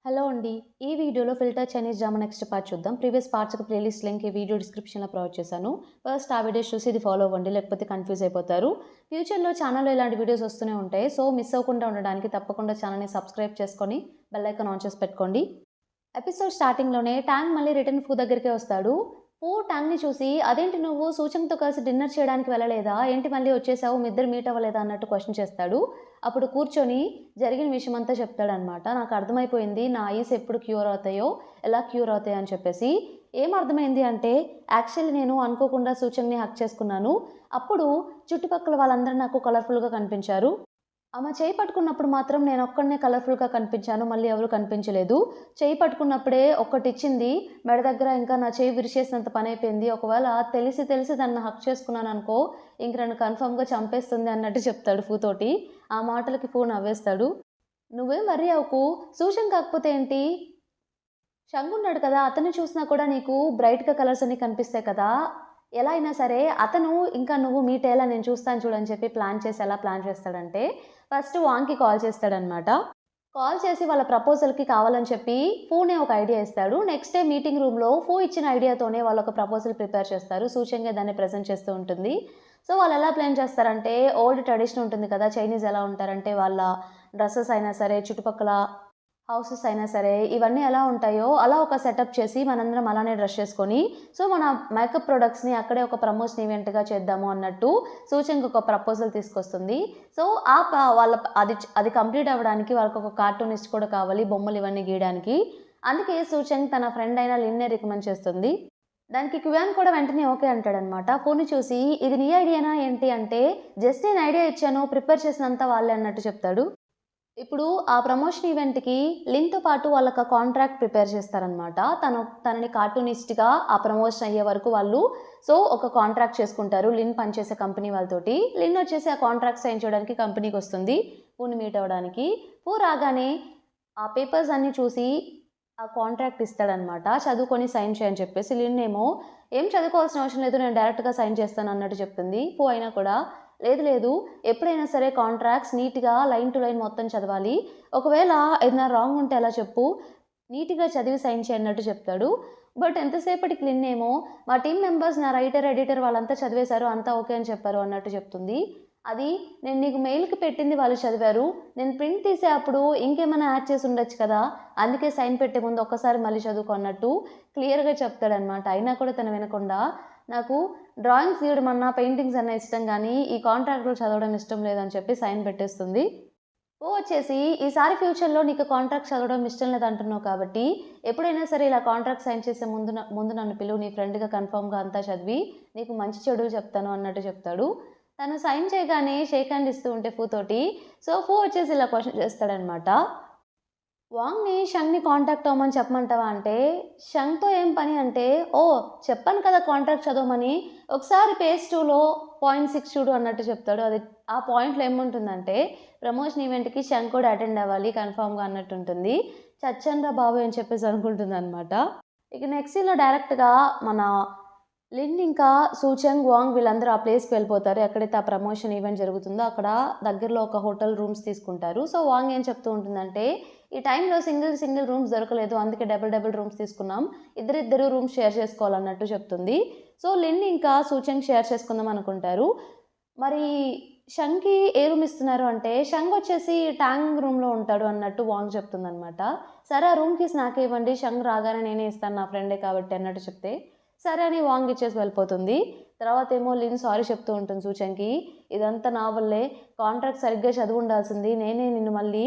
Hello అండి. ఈ వీడియోలో filter Chinese drama next part చూద్దాం. ప్రీవియస్ పార్ట్స్‌కి ప్లేలిస్ట్ లింక్ ఈ వీడియో డిస్క్రిప్షన్‌లో ప్రొవైడ్ చేశాను. ఫస్ట్ ఆ వీడియోస్ చూసి ఇది ఫాలో అవ్వండి. లేకపోతే కన్‌ఫ్యూజ్ అయిపోతారు. ఫ్యూచర్‌లో ఛానల్‌లో ఇలాంటి వీడియోస్ వస్తూనే ఉంటాయి. సో, మిస్ అవ్వకుండా ఉండడానికి తప్పకుండా ఛానల్‌ని సబ్స్క్రైబ్ చేసుకొని బెల్ ఐకాన్ ఆన్ చేసి పెట్టుకోండి. ఎపిసోడ్ స్టార్టింగ్‌లోనే టాంగ్ మళ్ళీ రిటర్న్ ఫూ దగ్గరికే వస్తాడు. ఫూ టాంగ్‌ని చూసి "అదేంటి నువ్వు సూచంగ్‌తో కలిసి డిన్నర్ చేయడానికి వెళ్ళలేదా? ఏంటి మళ్ళీ వచ్చేసావు? మీ ఇద్దరు మీట్ అవ్వలేదా?" అన్నట్టు క్వెషన్ చేస్తాడు. అప్పుడు కూర్చొని జరిగిన విషయమంతా చెప్తాడనమాట. "నాకు అర్థమైపోయింది. నా ఐస్ ఎప్పుడు క్యూర్ అవుతాయో, ఎలా క్యూర్ అవుతాయో అని చెప్పేసి. ఏం అర్థమైంది అంటే యాక్చువల్లీ నేను అనుకోకుండా సూచంగ్‌ని హగ్ చేసుకున్నాను. అప్పుడు చుట్టుపక్కల వాళ్ళందరూ నాకు కలర్‌ఫుల్‌గా కనిపించారు. ఆమె చెయ్యి పట్టుకున్నప్పుడు మాత్రం నేనొక్కడినే కలర్‌ఫుల్‌గా కనిపించాను. మళ్ళీ ఎవరు కనిపించలేదు. చెయ్యి పట్టుకున్నప్పుడే ఒక్కటిచ్చింది. మెడ దగ్గర ఇంకా నా చెయ్యి విరిచేసినంత పనైపోయింది. ఒకవేళ తెలిసి తెలిసి దాన్ని హగ్ చేసుకున్నాననుకో, ఇంక నన్ను కన్ఫర్మ్‌గా చంపేస్తుంది" అన్నట్టు చెప్తాడు ఫూ తోటి. ఆ మాటలకి ఫూ నవ్వేస్తాడు. "నువ్వేం వర్రీ అవ్వకు. సూషన్ కాకపోతే ఏంటి? షంగున్నాడు కదా! అతన్ని చూసినా కూడా నీకు బ్రైట్‌గా కలర్స్ అన్నీ కనిపిస్తాయి కదా! ఎలా అయినా సరే అతను ఇంకా నువ్వు మీట్ అయ్యేలా నేను చూస్తాను చూడు" అని చెప్పి ప్లాన్ చేసి ఎలా ప్లాన్ చేస్తాడంటే, ఫస్ట్ వాంగ్‌కి కాల్ చేస్తాడనమాట. కాల్ చేసి వాళ్ళ ప్రపోజల్‌కి కావాలని చెప్పి ఫూనే ఒక ఐడియా ఇస్తాడు. నెక్స్ట్ డే మీటింగ్ రూమ్‌లో ఫూ ఇచ్చిన ఐడియాతోనే వాళ్ళొక ప్రపోజల్ ప్రిపేర్ చేస్తారు. సూచంగే దాన్ని ప్రెజెంట్ చేస్తూ ఉంటుంది. సో, వాళ్ళెలా ప్లాన్ చేస్తారంటే, ఓల్డ్ ట్రెడిషన్ ఉంటుంది కదా! చైనీస్ ఎలా ఉంటారంటే వాళ్ళ డ్రెసెస్ అయినా సరే, చుట్టుపక్కల హౌసెస్ అయినా సరే, ఇవన్నీ ఎలా ఉంటాయో, అలా ఒక సెటప్ చేసి మనందరం అలానే డ్రెస్ చేసుకొని, సో, మన మేకప్ ప్రొడక్ట్స్‌ని అక్కడే ఒక ప్రమోషన్ ఈవెంట్‌గా చేద్దాము అన్నట్టు సూచనకి ఒక ప్రపోజల్ తీసుకొస్తుంది. సో, ఆ ప వాళ్ళ అది కంప్లీట్ అవ్వడానికి వాళ్ళకొక కార్టూనిస్ట్ కూడా కావాలి బొమ్మలు ఇవన్నీ గీయడానికి. అందుకే సూచంగ్ తన ఫ్రెండ్ అయిన లిన్‌నే రికమెండ్ చేస్తుంది. దానికి క్యుయాన్ కూడా వెంటనే ఓకే అంటాడనమాట. ఫోన్‌ని చూసి, "ఇది నీ ఐడియానా ఏంటి?" అంటే, "జస్ట్ నేను ఐడియా ఇచ్చాను. ప్రిపేర్ చేసిందంతా వాళ్ళే" అన్నట్టు చెప్తాడు. ఇప్పుడు ఆ ప్రమోషన్ ఈవెంట్‌కి లిన్‌తో పాటు వాళ్ళొక కాంట్రాక్ట్ ప్రిపేర్ చేస్తారనమాట. తనని కార్టూనిస్ట్‌గా ఆ ప్రమోషన్ అయ్యే వరకు వాళ్ళు ఒక కాంట్రాక్ట్ చేసుకుంటారు. లిన్ పనిచేసే కంపెనీ వాళ్ళతోటి. లిన్ వచ్చేసి ఆ కాంట్రాక్ట్ సైన్ చేయడానికి కంపెనీకొస్తుంది. పూని మీట్ అవ్వడానికి. పూ రాగానే ఆ పేపర్స్ అన్నీ చూసి ఆ కాంట్రాక్ట్ ఇస్తాడనమాట. చదువుకొని సైన్ చేయని చెప్పేసి. లిన్ ఏమో "ఏం చదువుకోవాల్సిన అవసరం లేదు. నేను డైరెక్ట్‌గా సైన్ చేస్తాను" అన్నట్టు చెప్తుంది. పూ అయినా కూడా "లేదు లేదు. ఎప్పుడైనా సరే కాంట్రాక్ట్స్ నీట్‌గా లైన్ టు లైన్ మొత్తం చదవాలి. ఒకవేళ ఏదైనా రాంగ్ ఉంటే అలా చెప్పు. నీట్‌గా చదివి సైన్ చెయి" అన్నట్టు చెప్తాడు. బట్ ఎంతసేపటికి లిన్ ఏమో "మా టీమ్ మెంబర్స్ నా రైటర్, ఎడిటర్ వాళ్ళంతా చదివేశారు. అంతా ఓకే అని చెప్పారు" అన్నట్టు చెప్తుంది. అది "నేను నీకు మెయిల్‌కి పెట్టింది వాళ్ళు చదివారు. నేను ప్రింట్ తీసే అప్పుడు ఇంకేమైనా యాడ్ చేసి ఉండొచ్చు కదా! అందుకే సైన్ పెట్టే ముందు ఒక్కసారి మళ్ళీ చదువుకో" అన్నట్టు క్లియర్‌గా చెప్తాడనమాట. అయినా కూడా తను వినకుండా "నాకు డ్రాయింగ్స్ గీయడం అన్నా, పెయింటింగ్స్ అన్నా ఇష్టం గానీ, ఈ కాంట్రాక్ట్‌లు చదవడం ఇష్టం లేదని" చెప్పి సైన్ పెట్టేస్తుంది. ఓ వచ్చేసి "ఈసారి ఫ్యూచర్‌లో నీకు కాంట్రాక్ట్ చదవడం ఇష్టం లేదంటున్నావు కాబట్టి, ఎప్పుడైనా సరే ఇలా కాంట్రాక్ట్ సైన్ చేసే ముందు నన్ను పిలువు. నీ ఫ్రెండ్‌గా కన్ఫర్మ్‌గా అంతా చదివి, నీకు మంచి చెడులు చెప్తాను" అన్నట్టు చెప్తాడు. తను సైన్ చేయగానే షేక్ హ్యాండ్ ఇస్తూ ఉంటే ఫూ తోటి, ఫూ వచ్చేసి ఇలా క్వెషన్ చేస్తాడనమాట. వాంగ్‌ని, షంగ్‌ని కాంటాక్ట్ అవ్వమని చెప్పమంటావా అంటే, షంగ్‌తో ఏం పని అంటే, ఓహ్! చెప్పాను కదా కాంట్రాక్ట్ చదవమని. ఒకసారి పేజ్ 2లో పాయింట్ 6 చూడు అన్నట్టు చెప్తాడు. ఆ పాయింట్‌లో ఏముంటుందంటే, ప్రమోషన్ ఈవెంట్‌కి షంగ్ కూడా అటెండ్ అవ్వాలి కన్ఫర్మ్‌గా అన్నట్టుంటుంది. చచ్చానురా బాబోయ్! అని చెప్పేసి అనుకుంటుందనమాట. ఇక నెక్స్ట్ సీన్‌లో డైరెక్ట్‌గా మన లిన్ ఇంకా సూచంగ్, వాంగ్ వీళ్ళందరూ ఆ ప్లేస్‌కి వెళ్ళిపోతారు. ఎక్కడైతే ఆ ప్రమోషన్ ఈవెంట్ జరుగుతుందో అక్కడ దగ్గరలో ఒక హోటల్ రూమ్స్ తీసుకుంటారు. సో, వాంగ్ ఏం చెప్తూ ఉంటుందంటే, "ఈ టైంలో సింగిల్ రూమ్స్ దొరకలేదు. అందుకే డబుల్ రూమ్స్ తీసుకున్నాం. ఇద్దరిద్దరు రూమ్స్ షేర్ చేసుకోవాలన్నట్టు చెప్తుంది. సో, లిన్ ఇంకా సూచంగ్ షేర్ చేసుకుందాం అనుకుంటారు. మరి షంగ్‌కి ఏ రూమ్ ఇస్తున్నారు అంటే, షంగ్ వచ్చేసి టాంగ్ రూమ్‌లో ఉంటాడు అన్నట్టు వాంగ్ చెప్తుందనమాట. సరే ఆ రూమ్ కీస్ నాకే ఇవ్వండి. షంగ్ రాగానే నేనే ఇస్తాను నా ఫ్రెండే కాబట్టి అన్నట్టు చెప్తే, సరే అని వాంగ్ ఇచ్చేసి వెళ్ళిపోతుంది. తర్వాతేమో లిన్ సారీ చెప్తూ ఉంటుంది సూచంగ్‌కి. "ఇదంతా నా వల్లే. కాంట్రాక్ట్ సరిగ్గా చదివుండాల్సింది. నేనే నిన్ను మళ్ళీ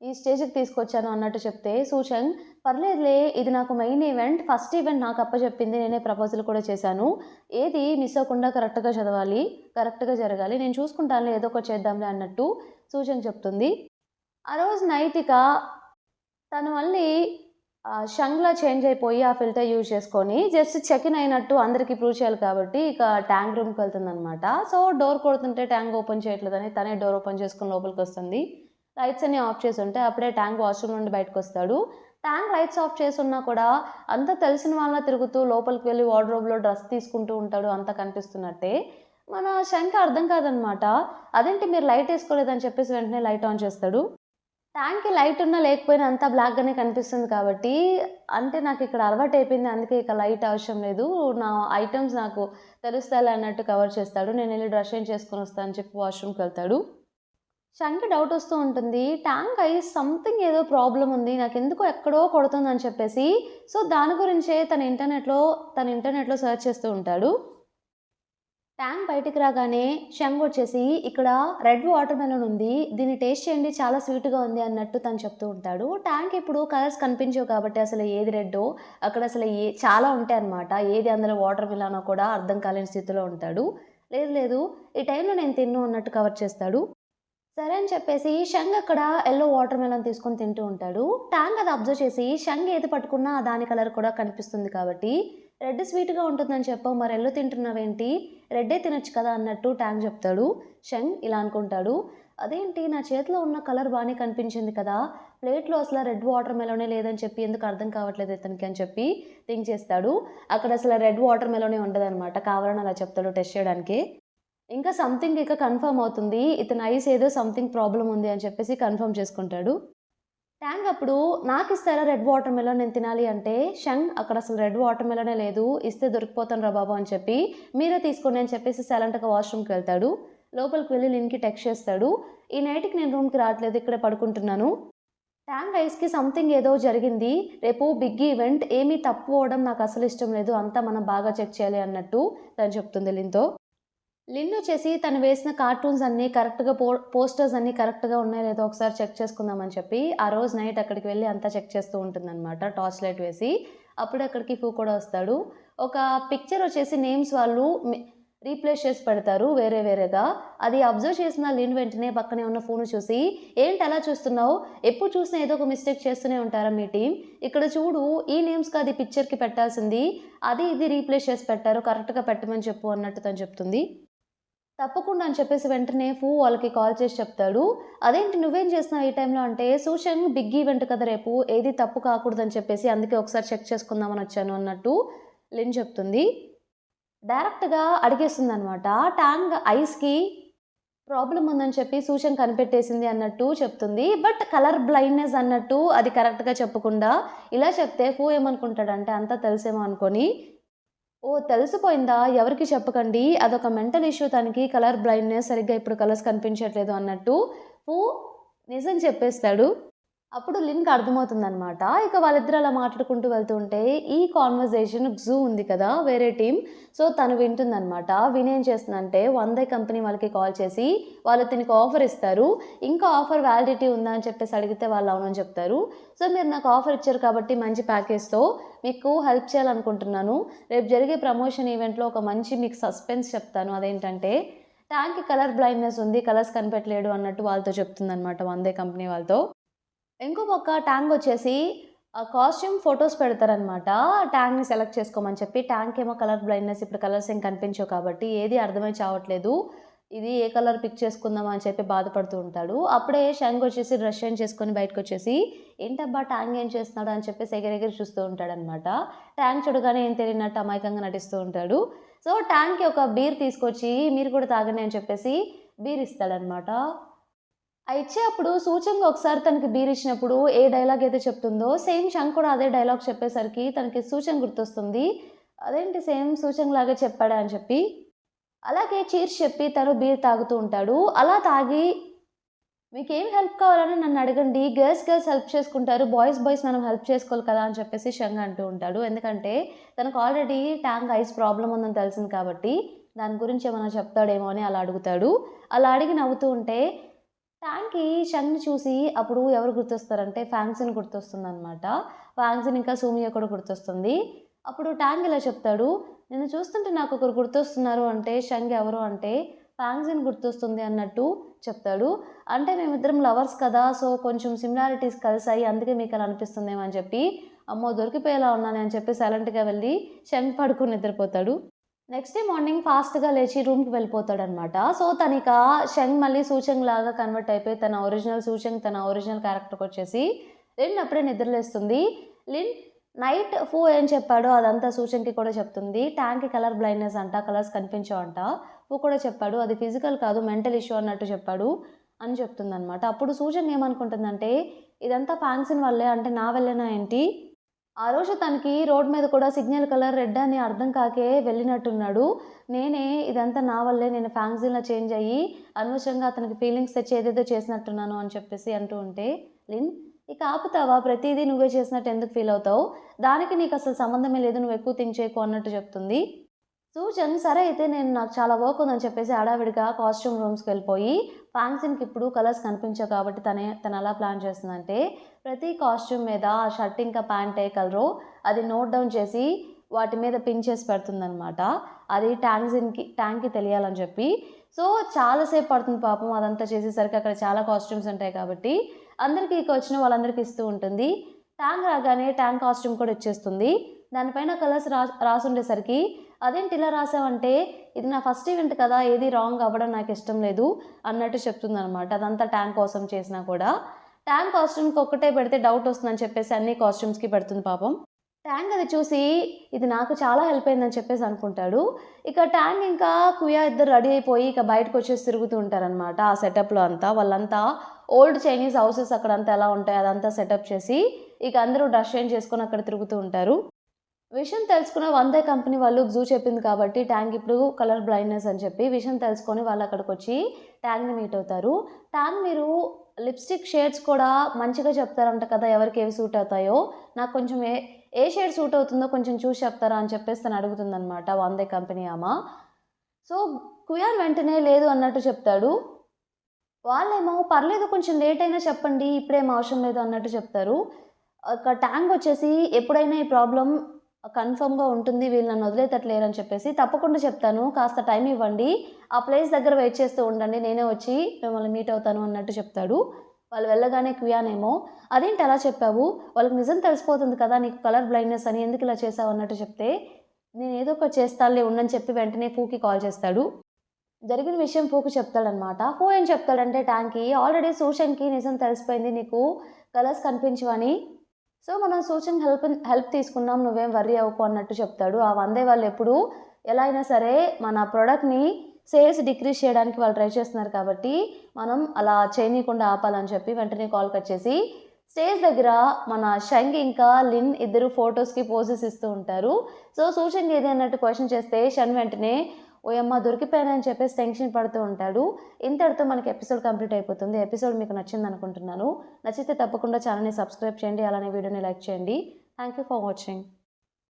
ఈ స్టేజ్‌కి తీసుకొచ్చాను" అన్నట్టు చెప్తే సూచంగ్ "పర్లేదులే ఇది నాకు మెయిన్ ఈవెంట్. ఫస్ట్ ఈవెంట్ నాకు అప్పచెప్పింది. నేనే ప్రపోజల్ కూడా చేశాను. ఏది మిస్ అవ్వకుండా కరెక్ట్‌గా చదవాలి. కరెక్ట్‌గా జరగాలి. నేను చూసుకుంటానులే ఏదో ఒకటి చేద్దాంలే" అన్నట్టు సూచంగ్ చెప్తుంది. ఆ రోజు నైట్ ఇక తను మళ్ళీ షంగ్‌లా చేంజ్ అయిపోయి ఆ ఫిల్టర్ యూజ్ చేసుకొని జస్ట్ చెక్ ఇన్ అయినట్టు అందరికి ప్రూవ్ చేయాలి కాబట్టి ఇక ట్యాంక్ రూమ్‌కి వెళ్తుందనమాట. సో, డోర్ కొడుతుంటే ట్యాంక్ ఓపెన్ చేయట్లేదని తనే డోర్ ఓపెన్ చేసుకొని లోపలికొస్తుంది. లైట్స్ అన్నీ ఆఫ్ చేసి ఉంటే అప్పుడే ట్యాంక్ వాష్‌రూమ్ నుండి బయటకొస్తాడు. ట్యాంక్ లైట్స్ ఆఫ్ చేసున్నా కూడా అంతా తెలిసిన వాళ్ళలా తిరుగుతూ లోపలికి వెళ్లి వార్డ్‌రోబ్‌లో డ్రెస్ తీసుకుంటూ ఉంటాడు అంతా కనిపిస్తున్నట్టే. మన షంగ్‌కి అర్థం కాదనమాట. అదేంటి మీరు లైట్ ఏసుకోలేదని చెప్పేసి వెంటనే లైట్ ఆన్ చేస్తాడు. ట్యాంక్‌కి లైట్ ఉన్నా లేకపోయినా అంతా బ్లాక్‌గానే కనిపిస్తుంది కాబట్టి, అంటే నాకిక్కడ అలవాటయిపోయింది. అందుకే ఇక లైట్ అవసరం లేదు. నా ఐటెమ్స్ నాకు తెలుస్తాయిలే అన్నట్టు కవర్ చేస్తాడు. నేనెళ్ళి డ్రెస్ చేంజ్ చేసుకొనొస్తా అని చెప్పి వాష్‌రూమ్‌కెళ్తాడు. షన్‌కి డౌటొస్తూ ఉంటుంది. ట్యాంక్ ఐస్ సంథింగ్ ఏదో ప్రాబ్లమ్ ఉంది. నాకెందుకో ఎక్కడో కొడుతుందని చెప్పేసి, సో, దాని గురించే తను ఇంటర్నెట్‌లో సెర్చ్ చేస్తూ ఉంటాడు. ట్యాంక్ బయటికి రాగానే షంగ్ వచ్చేసి, "ఇక్కడ రెడ్ వాటర్ మెలన్ ఉంది. దీన్ని టేస్ట్ చేయండి. చాలా స్వీట్‌గా ఉంది" అన్నట్టు తను చెప్తూ ఉంటాడు. ట్యాంక్ ఇప్పుడు కలర్స్ కనిపించవు కాబట్టి అసలు ఏది రెడ్డో అక్కడ అసలు చాలా ఉంటాయన్నమాట. ఏది అందులో వాటర్ మిలనో కూడా అర్థం కాలేని స్థితిలో ఉంటాడు. "లేదు లేదు, ఈ టైంలో నేను తినను" అన్నట్టు కవర్ చేస్తాడు. సరే అని చెప్పేసి షంగ్ అక్కడ యెల్లో వాటర్ మెలన్ తీసుకొని తింటూ ఉంటాడు. టాంగ్ అది అబ్జర్వ్ చేసి షంగ్ ఏది పట్టుకున్నా దాని కలర్ కూడా కనిపిస్తుంది కాబట్టి, రెడ్ స్వీట్‌గా ఉంటుందని చెప్పావు, మరి యెల్లో తింటున్నావేంటి? రెడ్డే తినొచ్చు కదా అన్నట్టు టాంగ్ చెప్తాడు. షంగ్ ఇలా అనుకుంటాడు. అదేంటి నా చేతిలో ఉన్న కలర్ బానే కనిపించింది కదా! ప్లేట్‌లో అసల రెడ్ వాటర్ మెలనే లేదని చెప్పి ఎందుకు అర్థం కావట్లేదు ఇతనికి అని చెప్పి థింక్ చేస్తాడు. అక్కడ అసల రెడ్ వాటర్ మెలనే ఉండదనమాట. కావాలని అలా చెప్తాడు టెస్ట్ చేయడానికి. ఇంకా సంథింగ్ ఇక కన్ఫర్మ్ అవుతుంది. ఇతని ఐస్ ఏదో సంథింగ్ ప్రాబ్లమ్ ఉంది అని చెప్పేసి కన్ఫర్మ్ చేసుకుంటాడు. ట్యాంగ్ అప్పుడు నాకిస్తారా రెడ్ వాటర్ మెలన్ నేను తినాలి అంటే, షంగ్ అక్కడ అసలు రెడ్ వాటర్ మెలనే లేదు. ఇస్తే దొరికిపోతాను రా బాబు అని చెప్పి, మీరే తీసుకోండి అని చెప్పేసి సైలెంట్‌గా వాష్‌రూమ్‌కి వెళ్తాడు. లోపలికి వెళ్లి లిన్‌కి టెక్స్ట్ చేస్తాడు. ఈ నైట్‌కి నేను రూమ్‌కి రావట్లేదు. ఇక్కడే పడుకుంటున్నాను. ట్యాంగ్ ఐస్‌కి సంథింగ్ ఏదో జరిగింది. రేపు బిగ్ ఈవెంట్. ఏమీ తప్పిపోవడం నాకు అసలు ఇష్టం లేదు. అంతా మనం బాగా చెక్ చేయాలి అన్నట్టు తను చెప్తుంది లిన్‌తో. లిన్ వచ్చేసి తను వేసిన కార్టూన్స్ అన్నీ కరెక్ట్‌గా పోస్టర్స్ అన్నీ కరెక్ట్‌గా ఉన్నాయో లేదో ఒకసారి చెక్ చేసుకుందామని చెప్పి, ఆ రోజు నైట్ అక్కడికి వెళ్లి అంతా చెక్ చేస్తూ ఉంటుందన్నమాట టార్చ్ లైట్ వేసి. అప్పుడే అక్కడికి ఫూ కూడా వస్తాడు. ఒక పిక్చర్ వచ్చేసి నేమ్స్ వాళ్ళు రీప్లేస్ చేసి పెడతారు వేరే వేరేగా. అది అబ్జర్వ్ చేసిన లిన్ వెంటనే పక్కనే ఉన్న ఫూను చూసి, "ఏంటి అలా చూస్తున్నావు? ఎప్పుడు చూసినా ఏదో ఒక మిస్టేక్ చేస్తూనే ఉంటారా మీ టీమ్? ఇక్కడ చూడు ఈ నేమ్స్ కాదు ఈ పిక్చర్‌కి పెట్టాల్సింది. అది ఇది రీప్లేస్ చేసి పెట్టారు. కరెక్ట్‌గా పెట్టమని చెప్పు" అన్నట్టు తను చెప్తుంది. తప్పకుండా అని చెప్పేసి వెంటనే ఫూ వాళ్ళకి కాల్ చేసి చెప్తాడు. "అదేంటి నువ్వేం చేస్తున్నావు ఈ టైంలో" అంటే, "సూషన్ బిగ్ ఈవెంట్ కదా రేపు, ఏది తప్పు కాకూడదని చెప్పేసి అందుకే ఒకసారి చెక్ చేసుకుందామని వచ్చాను" అన్నట్టు లిన్ చెప్తుంది. డైరెక్ట్‌గా అడిగేస్తుందనమాట. టాంగ్ ఐస్‌కి ప్రాబ్లమ్ ఉందని చెప్పి సూషన్ కనిపెట్టేసింది అన్నట్టు చెప్తుంది. బట్ కలర్ బ్లైండ్‌నెస్ అన్నట్టు అది కరెక్ట్‌గా చెప్పకుండా ఇలా చెప్తే ఫూ ఏమనుకుంటాడంటే అంతా తెలిసేమో అనుకోని, ఓహ్! తెలిసిపోయిందా? ఎవరికీ చెప్పకండి. అదొక మెంటల్ ఇష్యూ తనకి కలర్ బ్లైండ్‌నెస్ సరిగ్గా ఇప్పుడు కలర్స్ కనిపించట్లేదు అన్నట్టు ఫూ నిజం చెప్పేస్తాడు. అప్పుడు లిన్‌కి అర్థమవుతుందనమాట. ఇక వాళ్ళిద్దరూ అలా మాట్లాడుకుంటూ వెళ్తూ ఉంటే, ఈ కాన్వర్జేషన్ జూ ఉంది కదా! వేరే టీమ్. సో, తను వింటుందనమాట. విని ఏం చేస్తుందంటే, వందే కంపెనీ వాళ్ళకి కాల్ చేసి, వాళ్ళు తినకి ఆఫర్ ఇస్తారు. ఇంకా ఆఫర్ వ్యాలిడిటీ ఉందా అని చెప్పేసి అడిగితే వాళ్ళు అవునని చెప్తారు. సో, మీరు నాకు ఆఫర్ ఇచ్చారు కాబట్టి మంచి ప్యాకేజ్‌తో మీకు హెల్ప్ చేయాలనుకుంటున్నాను. రేపు జరిగే ప్రమోషన్ ఈవెంట్‌లో ఒక మంచి మీకు సస్పెన్స్ చెప్తాను. అదేంటంటే, ట్యాంక్‌కి కలర్ బ్లైండ్‌నెస్ ఉంది. కలర్స్ కనిపెట్టలేడు అన్నట్టు వాళ్ళతో చెప్తుందనమాట వందే కంపెనీ వాళ్ళతో. ఇంకో పక్క ట్యాంగ్ వచ్చేసి కాస్ట్యూమ్ ఫోటోస్ పెడతారనమాట. ట్యాంగ్‌ని సెలెక్ట్ చేసుకోమని చెప్పి. ట్యాంగ్‌కేమో కలర్ బ్లైండ్‌నెస్ ఇప్పుడు కలర్స్ ఏం కనిపించవు కాబట్టి ఏది అర్థమై చావట్లేదు. ఇది ఏ కలర్ పిక్ చేసుకుందామా అని చెప్పి బాధపడుతూ ఉంటాడు. అప్పుడే షంగ్ వచ్చేసి డ్రెస్ చేంజ్ చేసుకొని బయటకొచ్చేసి, "ఏంటబ్బా ట్యాంగ్ ఏం చేస్తున్నాడు" అని చెప్పేసి ఎగిరెగిరి చూస్తూ ఉంటాడనమాట. ట్యాంగ్ చూడగానే ఏం తెలియనట్టు అమాయకంగా నటిస్తూ ఉంటాడు. సో, ట్యాంగ్‌కి ఒక బీర్ తీసుకొచ్చి, "మీరు కూడా తాగండి" అని చెప్పేసి బీర్ ఇస్తాడనమాట. ఆ ఇచ్చేప్పుడు సూచనగా ఒకసారి తనకి బీర్ ఇచ్చినప్పుడు ఏ డైలాగ్ అయితే చెప్తుందో సేమ్ షంక్ కూడా అదే డైలాగ్ చెప్పేసరికి తనకి సూచన గుర్తొస్తుంది. అదేంటి సేమ్ సూచనలాగే చెప్పాడా అని చెప్పి. అలాగే చీర్స్ చెప్పి తను బీర్ తాగుతూ ఉంటాడు. అలా తాగి మీకేం హెల్ప్ కావాలని నన్ను అడగండి. గర్ల్స్ హెల్ప్ చేసుకుంటారు. బాయ్స్ మనం హెల్ప్ చేసుకోవాలి కదా అని చెప్పేసి షంగ్ అంటూ ఉంటాడు. ఎందుకంటే తనకు ఆల్రెడీ ట్యాంక్ ఐస్ ప్రాబ్లమ్ ఉందని తెలిసింది కాబట్టి దాని గురించి ఏమైనా చెప్తాడేమో అని అలా అడుగుతాడు. అలా అడిగి నవ్వుతూ ఉంటే ట్యాంక్‌కి షంగ్‌ని చూసి అప్పుడు ఎవరు గుర్తొస్తారంటే ఫాంగ్జిన్ గుర్తొస్తుందనమాట. ఫాంగ్జిన్ ఇంకా సూమియో కూడా గుర్తొస్తుంది. అప్పుడు ట్యాంగ్ ఇలా చెప్తాడు, "నిన్ను చూస్తుంటే నాకొకరు గుర్తొస్తున్నారు" అంటే షంగ్ ఎవరు అంటే ఫాంగ్జిన్ గుర్తొస్తుంది అన్నట్టు చెప్తాడు. అంటే మేమిద్దరం లవర్స్ కదా! సో, కొంచెం సిమిలారిటీస్ కలిసాయి. అందుకే మీకలా అనిపిస్తుందేమో అని చెప్పి, అమ్మో! దొరికిపోయేలా ఉన్నానే అని చెప్పి సైలెంట్‌గా వెళ్ళి షంగ్ పడుకొని నిద్రపోతాడు. నెక్స్ట్ డే మార్నింగ్ ఫాస్ట్‌గా లేచి రూమ్‌కి వెళ్ళిపోతాడనమాట. సో, తనిక షంగ్ మళ్ళీ సూచంగ్‌లాగా కన్వర్ట్ అయిపోయి తన ఒరిజినల్ సూచంగ్ తన ఒరిజినల్ క్యారెక్టర్‌కొచ్చేసి లిన్ అప్పుడే నిద్రలేస్తుంది. లిన్ నైట్ ఫూ ఏం చెప్పాడో అదంతా సూచంగ్‌కి కూడా చెప్తుంది. ట్యాంక్‌కి కలర్ బ్లైండ్‌నెస్ అంట. కలర్స్ కనిపించవంట. ఫూ కూడా చెప్పాడు. అది ఫిజికల్ కాదు మెంటల్ ఇష్యూ అన్నట్టు చెప్పాడు. అని చెప్తుందనమాట. అప్పుడు సూజన్ ఏమనుకుంటుందంటే ఇదంతా ఫ్యాంక్సిన్ వల్లే, అంటే నా వల్లేనా ఏంటి? ఆ రోజు తనకి రోడ్ మీద కూడా సిగ్నల్ కలర్ రెడ్ అని అర్థం కాకే వెళ్ళినట్టున్నాడు. నేనే ఇదంతా నా వల్లే, నేను ఫ్యాంక్సిన్‌లా చేంజ్ అయ్యి అనవసరంగా అతనికి ఫీలింగ్స్ తెచ్చి ఏదేదో చేసినట్టున్నాను అని చెప్పేసి అంటూ ఉంటే, లిన్ ఇక ఆపుతావా? ప్రతీదీ నువ్వే చేసినట్టు ఎందుకు ఫీల్ అవుతావు? దానికి నీకు అసలు సంబంధమే లేదు. నువ్వు ఎక్కువ థింక్ చేయకు అన్నట్టు చెప్తుంది. సూజన్ సరే అయితే నాకు చాలా వర్క్ ఉందని చెప్పేసి హడావిడిగా కాస్ట్యూమ్ రూమ్స్‌కి వెళ్ళిపోయి, ఫ్యాంక్సిన్‌కి ఇప్పుడు కలర్స్ కనిపించవు కాబట్టి తను ఎలా ప్లాన్ చేస్తుందంటే, ప్రతి కాస్ట్యూమ్ మీద ఆ షర్ట్ ఇంకా ప్యాంట్ ఏ కలరో అది నోట్ డౌన్ చేసి వాటి మీద పిన్ చేసి పెడుతుందనమాట. అది ట్యాంక్‌కి తెలియాలని చెప్పి. సో, చాలా సేపు పడుతుంది పాపం అదంతా చేసేసరికి. అక్కడ చాలా కాస్ట్యూమ్స్ ఉంటాయి కాబట్టి అందరికి ఇక వచ్చిన వాళ్ళందరికీ ఇస్తూ ఉంటుంది. ట్యాంక్ రాగానే ట్యాంక్ కాస్ట్యూమ్ కూడా ఇచ్చేస్తుంది. దానిపైన కలర్స్ రాసుండేసరికి, అదేంటి ఇలా రాసావంటే, ఇది నా ఫస్ట్ ఈవెంట్ కదా, ఏది రాంగ్ అవ్వడం నాకు ఇష్టం లేదు అన్నట్టు చెప్తుందనమాట. అదంతా ట్యాంక్ కోసం చేసినా కూడా. ట్యాంక్ కాస్ట్యూమ్‌కి ఒక్కటే పెడితే డౌట్ వస్తుందని చెప్పేసి అన్ని కాస్ట్యూమ్స్‌కి పెడుతుంది పాపం. ట్యాంక్ అది చూసి ఇది నాకు చాలా హెల్ప్ అయిందని చెప్పేసి అనుకుంటాడు. ఇక ట్యాంక్ ఇంకా కుయా ఇద్దరు రెడీ అయిపోయి ఇక బయటకొచ్చేసి తిరుగుతూ ఉంటారనమాట. ఆ సెటప్‌లో అంతా. వాళ్ళంతా ఓల్డ్ చైనీస్ హౌసెస్ అక్కడంతా ఎలా ఉంటాయి అదంతా సెటప్ చేసి ఇక అందరూ డ్రెస్ చేంజ్ చేసుకొని అక్కడ తిరుగుతూ ఉంటారు. విషయం తెలుసుకున్న వందే కంపెనీ వాళ్ళు జూ చెప్పింది కాబట్టి ట్యాంక్ ఇప్పుడు కలర్ బ్లైండ్నెస్ అని చెప్పి విషయం తెలుసుకొని వాళ్ళు అక్కడికొచ్చి ట్యాంక్‌ని మీట్ అవుతారు. ట్యాంక్ మీరు లిప్‌స్టిక్ షేడ్స్ కూడా మంచిగా చెప్తారంట కదా, ఎవరికి ఏవి సూట్ అవుతాయో. నాకు కొంచెం ఏ షేడ్ సూట్ అవుతుందో కొంచెం చూసి చెప్తారా అని చెప్పేసి తను అడుగుతుందనమాట వందే కంపెనీ ఆమ. సో, కుయాన్ వెంటనే లేదు అన్నట్టు చెప్తాడు. వాళ్ళేమో పర్లేదు కొంచెం లేట్ అయినా చెప్పండి, ఇప్పుడేం అవసరం లేదు అన్నట్టు చెప్తారు. ట్యాంక్ వచ్చేసి ఎప్పుడైనా ఈ ప్రాబ్లమ్ కన్ఫర్మ్‌గా ఉంటుంది, వీళ్ళు నన్ను వదిలేతట్లేరని చెప్పేసి, తప్పకుండా చెప్తాను, కాస్త టైం ఇవ్వండి, ఆ ప్లేస్ దగ్గర వెయిట్ చేస్తూ ఉండండి, నేనే వచ్చి మిమ్మల్ని మీట్ అవుతాను అన్నట్టు చెప్తాడు. వాళ్ళు వెళ్ళగానే క్వియానేమో, అదేంటి అలా చెప్పావు? వాళ్ళకి నిజం తెలిసిపోతుంది కదా నీకు కలర్ బ్లైండ్‌నెస్ అని, ఎందుకు ఇలా చేసావు అన్నట్టు చెప్తే, నేను ఏదో ఒకటి చేస్తానులే ఉండని చెప్పి వెంటనే ఫూకి కాల్ చేస్తాడు. జరిగిన విషయం ఫూకి చెప్తాడనమాట. ఫూ ఏం చెప్తాడంటే ట్యాంక్‌కి, ఆల్రెడీ సూషన్‌కి నిజం తెలిసిపోయింది నీకు కలర్స్ కనిపించవని. సో, మనం సూచన హెల్ప్ తీసుకుందాం, నువ్వేం వర్రీ అవ్వకు అన్నట్టు చెప్తాడు. ఆ వందే వాళ్ళు ఎప్పుడు ఎలా అయినా సరే మన ప్రొడక్ట్‌ని సేల్స్ డిక్రీజ్ చేయడానికి వాళ్ళు ట్రై చేస్తున్నారు కాబట్టి, మనం అలా చేయనీయకుండా ఆపాలని చెప్పి వెంటనే కాల్ కట్ చేసి, స్టేజ్ దగ్గర మన షంగ్ ఇంకా లిన్ ఇద్దరు ఫోటోస్‌కి పోజెస్ ఇస్తూ ఉంటారు. సో, సూచంగ్ ఏది అన్నట్టు క్వశ్చన్ చేస్తే షన్ వెంటనే ఓయమ్మ దొరికిపోయానని చెప్పేసి టెన్షన్ పడుతూ ఉంటాడు. ఇంతటితో మనకి ఎపిసోడ్ కంప్లీట్ అయిపోతుంది. ఎపిసోడ్ మీకు నచ్చింది అనుకుంటున్నాను. నచ్చితే తప్పకుండా ఛానల్‌ని సబ్స్క్రైబ్ చేయండి. అలానే వీడియోని లైక్ చేయండి. Thank you for watching.